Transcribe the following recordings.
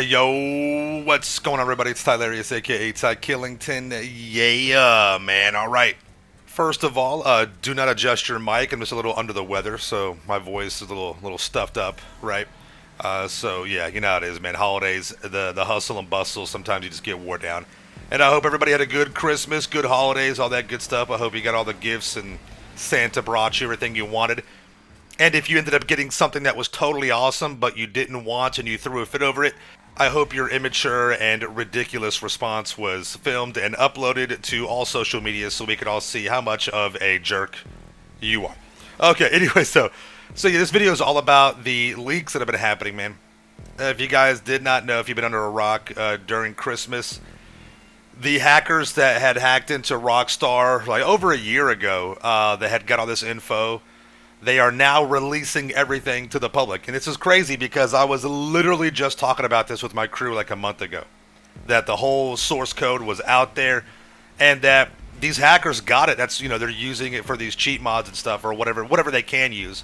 Yo, what's going on, everybody? It's Tylarious, aka Ty Killington. Yeah, man. All right. First of all, do not adjust your mic. I'm just a little under the weather, so my voice is a little stuffed up, right? So yeah, you know how it is, man. Holidays, the hustle and bustle. Sometimes you just get wore down. And I hope everybody had a good Christmas, good holidays, all that good stuff. I hope you got all the gifts and Santa brought you everything you wanted. And if you ended up getting something that was totally awesome, but you didn't want and you threw a fit over it, I hope your immature and ridiculous response was filmed and uploaded to all social media so we could all see how much of a jerk you are. Okay, anyway, so yeah, this video is all about the leaks that have been happening, man. If you guys did not know, if you've been under a rock during Christmas, the hackers that had hacked into Rockstar like over a year ago, that had got all this info, they are now releasing everything to the public. And this is crazy because I was literally just talking about this with my crew like a month ago. That the whole source code was out there and that these hackers got it. That's, they're using it for these cheat mods and stuff or whatever they can use.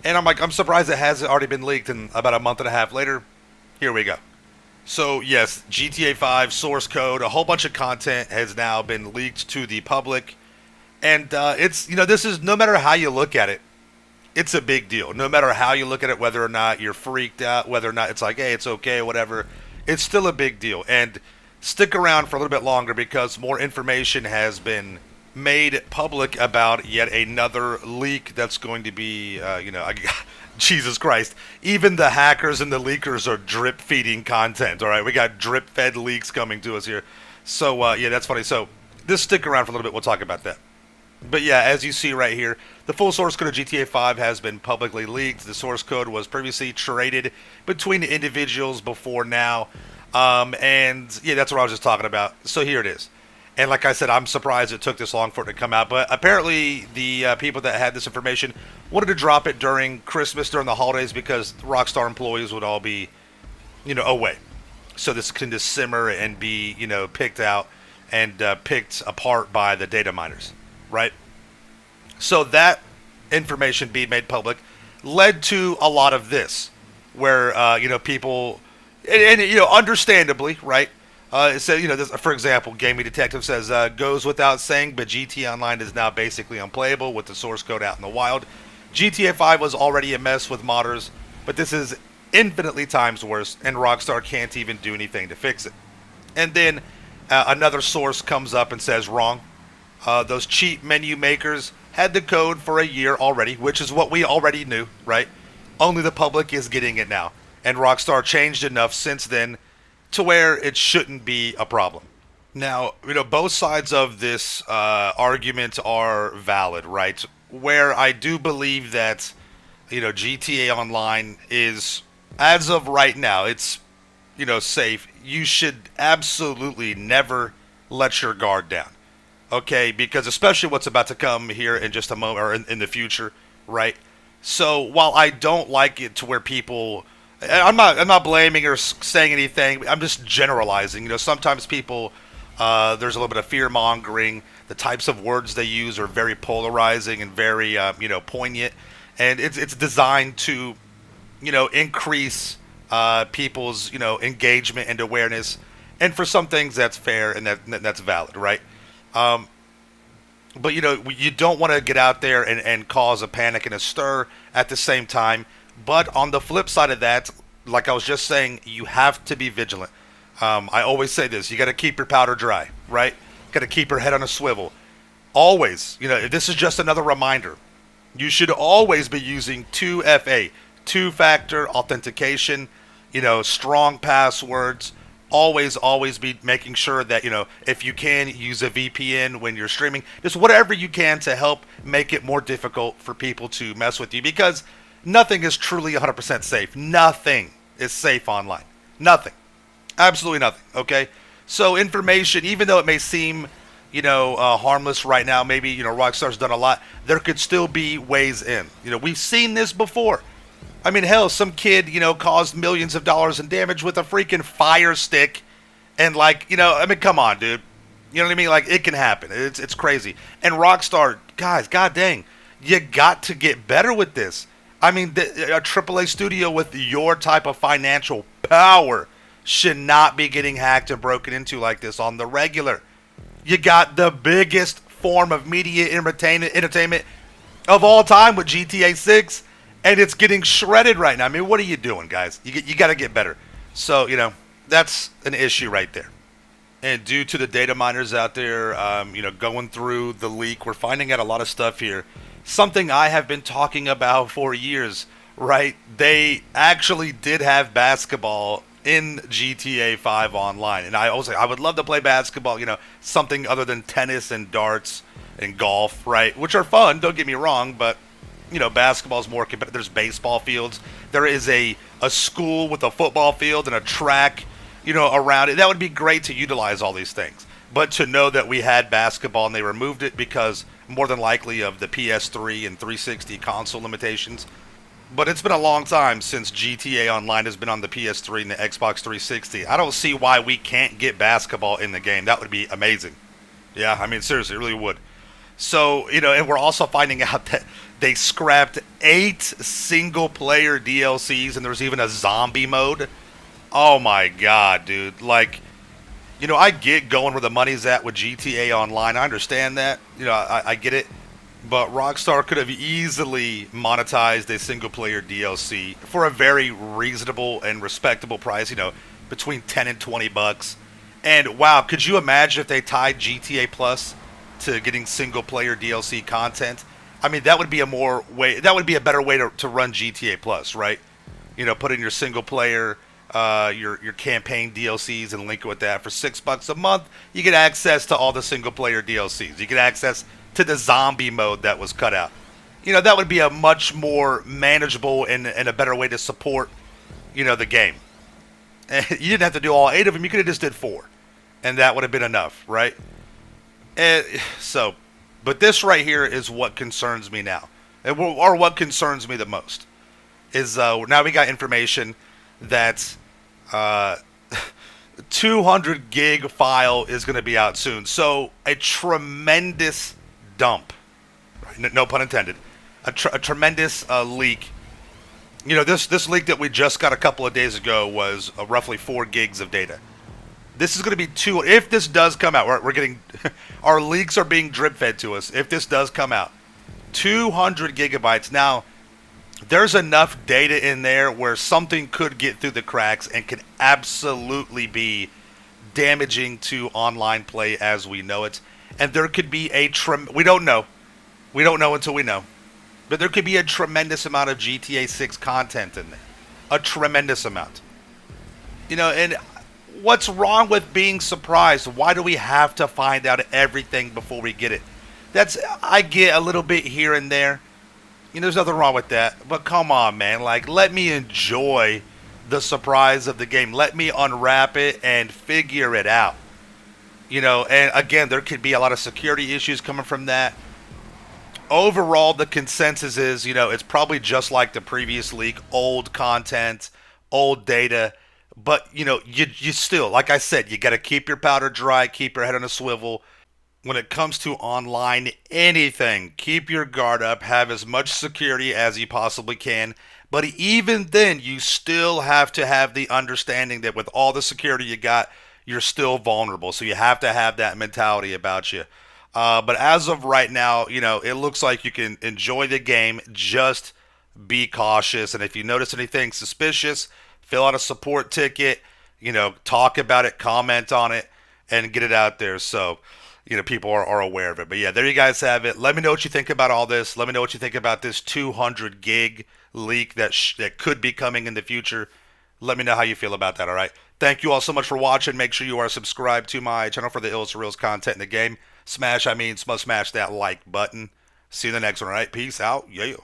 And I'm like, I'm surprised it hasn't already been leaked. And about a month and a half later, here we go. So yes, GTA 5 source code, a whole bunch of content has now been leaked to the public. And it's, this is, no matter how you look at it, it's a big deal. No matter how you look at it, whether or not you're freaked out, whether or not it's like, hey, it's okay, whatever, it's still a big deal. And stick around for a little bit longer because more information has been made public about yet another leak that's going to be, Jesus Christ. Even the hackers and the leakers are drip feeding content, all right? We got drip fed leaks coming to us here. So, yeah, that's funny. So, just stick around for a little bit. We'll talk about that. But yeah, as you see right here, the full source code of GTA 5 has been publicly leaked. The source code was previously traded between individuals before now. And yeah, that's what I was just talking about. So here it is. And like I said, I'm surprised it took this long for it to come out. But apparently the people that had this information wanted to drop it during Christmas, during the holidays, because Rockstar employees would all be, away. So this can just simmer and be, picked out and picked apart by the data miners. Right? So that information being made public led to a lot of this, where people, and understandably, right? It says, this, for example, Gaming Detective says goes without saying, but GTA Online is now basically unplayable with the source code out in the wild. GTA 5 was already a mess with modders, but this is infinitely times worse, and Rockstar can't even do anything to fix it. And then another source comes up and says wrong. Those cheat menu makers had the code for a year already, which is what we already knew, right? Only the public is getting it now. And Rockstar changed enough since then to where it shouldn't be a problem. Now, both sides of this argument are valid, right? Where I do believe that, GTA Online is, as of right now, it's, safe. You should absolutely never let your guard down. Okay, because especially what's about to come here in just a moment, or in the future, right? So while I don't like it to where people, I'm not blaming or saying anything. I'm just generalizing. Sometimes people, there's a little bit of fear mongering. The types of words they use are very polarizing and very, poignant, and it's designed to, increase people's, engagement and awareness. And for some things, that's fair and that's valid, right? But you don't want to get out there and cause a panic and a stir at the same time. But on the flip side of that, like I was just saying, you have to be vigilant. I always say this: you got to keep your powder dry, right? Got to keep your head on a swivel. Always, this is just another reminder. You should always be using 2FA, two-factor authentication. Strong passwords. Always be making sure that, if you can, use a VPN when you're streaming. Just whatever you can to help make it more difficult for people to mess with you. Because nothing is truly 100% safe. Nothing is safe online. Nothing. Absolutely nothing. Okay? So information, even though it may seem, harmless right now, maybe, Rockstar's done a lot, there could still be ways in. We've seen this before. I mean, hell, some kid, caused millions of dollars in damage with a freaking fire stick. And, come on, dude. You know what I mean? Like, it can happen. It's crazy. And Rockstar, guys, god dang, you got to get better with this. I mean, a AAA studio with your type of financial power should not be getting hacked and broken into like this on the regular. You got the biggest form of media entertainment of all time with GTA 6, and it's getting shredded right now. I mean, what are you doing, guys? You got to get better. So, that's an issue right there. And due to the data miners out there, going through the leak, we're finding out a lot of stuff here. Something I have been talking about for years, right? They actually did have basketball in GTA 5 online. And I was like, I would love to play basketball, something other than tennis and darts and golf, right? Which are fun, don't get me wrong, but basketball is more competitive. There's baseball fields. There is a school with a football field and a track, around it. That would be great to utilize all these things. But to know that we had basketball and they removed it because more than likely of the PS3 and 360 console limitations. But it's been a long time since GTA Online has been on the PS3 and the Xbox 360. I don't see why we can't get basketball in the game. That would be amazing. Yeah, I mean, seriously, it really would. So, and we're also finding out that they scrapped 8 single-player DLCs, and there's even a zombie mode. Oh my god, dude. Like, I get going where the money's at with GTA Online. I understand that. I get it. But Rockstar could have easily monetized a single-player DLC for a very reasonable and respectable price, between 10 and 20 bucks. And wow, could you imagine if they tied GTA Plus to getting single-player DLC content? I mean, that would be a better way to run GTA Plus, right? Put in your single-player, your campaign DLCs and link it with that for $6 a month. You get access to all the single-player DLCs. You get access to the zombie mode that was cut out. That would be a much more manageable and a better way to support, the game. And you didn't have to do all 8 of them. You could have just did 4. And that would have been enough, right? But this right here is what concerns me now. Or what concerns me the most. Is now we got information that 200 gig file is going to be out soon. So a tremendous dump, right? No pun intended, a tremendous leak. This leak that we just got a couple of days ago was roughly 4 gigs of data. This is going to be if this does come out, we're getting, our leaks are being drip fed to us. If this does come out, 200 gigabytes. Now, there's enough data in there where something could get through the cracks and could absolutely be damaging to online play as we know it. And there could be we don't know. We don't know until we know. But there could be a tremendous amount of GTA 6 content in there. A tremendous amount. And what's wrong with being surprised? Why do we have to find out everything before we get it? I get a little bit here and there. There's nothing wrong with that. But come on, man. Like, let me enjoy the surprise of the game. Let me unwrap it and figure it out. And again, there could be a lot of security issues coming from that. Overall, the consensus is, it's probably just like the previous leak. Old content, old data. But, you still, like I said, you got to keep your powder dry, keep your head on a swivel. When it comes to online anything, keep your guard up, have as much security as you possibly can. But even then, you still have to have the understanding that with all the security you got, you're still vulnerable. So you have to have that mentality about you. But as of right now, it looks like you can enjoy the game. Just be cautious. And if you notice anything suspicious, fill out a support ticket, talk about it, comment on it, and get it out there so, people are aware of it. But yeah, there you guys have it. Let me know what you think about all this. Let me know what you think about this 200 gig leak that could be coming in the future. Let me know how you feel about that, all right? Thank you all so much for watching. Make sure you are subscribed to my channel for the illest reels content in the game. Smash that like button. See you in the next one, all right? Peace out. Yeah.